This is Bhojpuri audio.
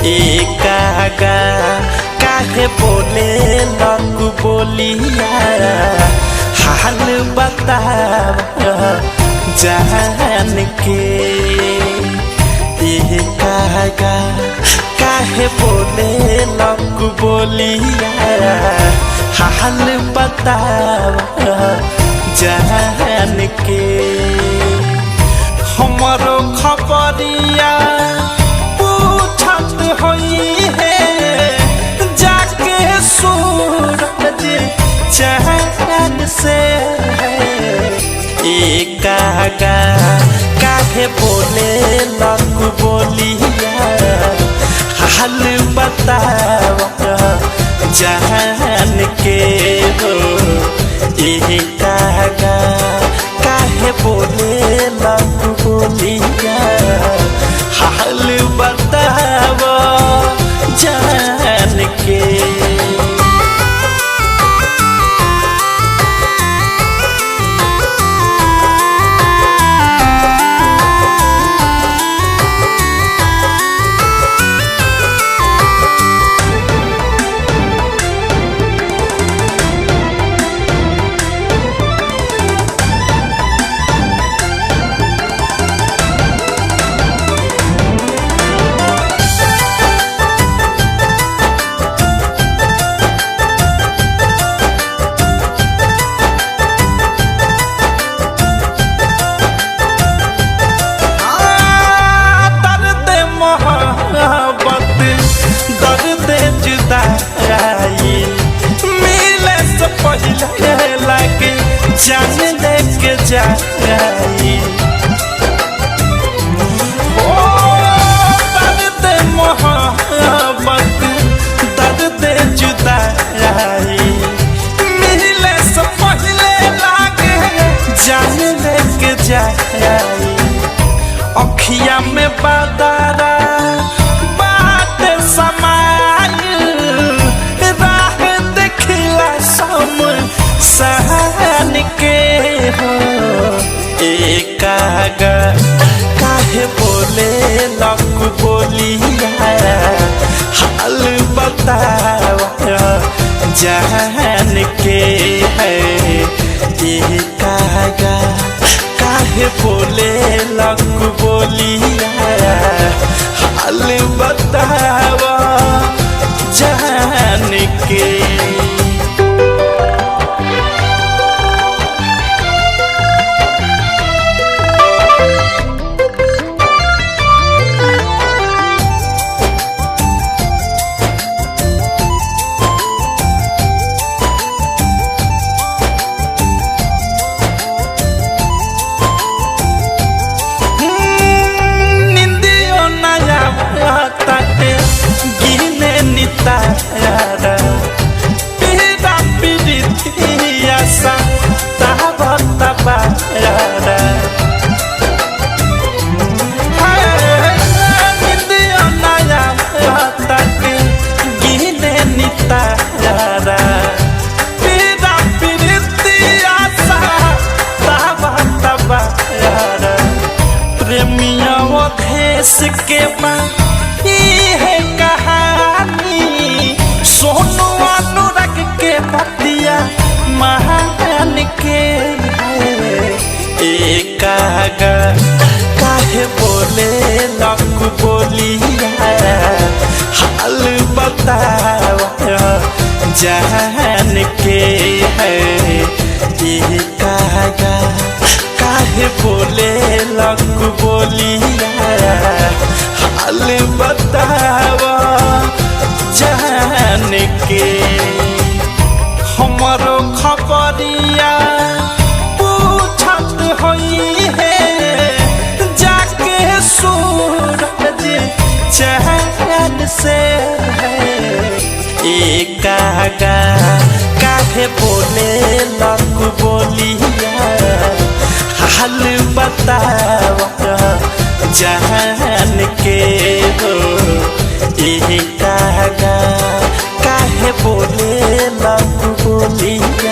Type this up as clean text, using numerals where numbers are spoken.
एकागा काहे बोले लगू बोलिया हाल बतावा जान के। एकागा काहे बोले लगू बोलिया हाल बतावा जान के। हमारो खबरिया होई है जाके सूरज चैन से एकागा काहे बोले लगू बोलिया हाल बतावा जान के हो। एकागा काहे बोले लगू बोलिया हाल बतावा जान के। जान लेके जाई ओ दर्द मोहब्बत दर्द जुदाई मिले से पहले लागे जान लेके जाई। अखिया में बादरा बात समाई राह देखला सहन के हो। एकागा काहे बोले लगू बोलिया हाल बतावा जान के है। एकागा काहे बोले लगू बोलिया हाल बतावा जान के। तारा पीड़ा पीड़ितिया सा ताबा ताबारा निंदिया नया ताके गिने नितारा पीड़ा पीड़ितिया सा ताबा ताबारा। प्रेमिया वो देश के माँ है सोनू अनुराग के पतिया महान के। एकागा काहे बोले लगू बोलिया हाल बतावा जान के है। एकागा काहे बोले लगू बोलिया हाल बतावा जान के। हमारो खबरिया पूछत होई है जाके सूरज चैन से एकागा काहे बोले लगू बोलिया हाल बतावा जान के हो। एकागा काहे बोले लगू बोलिया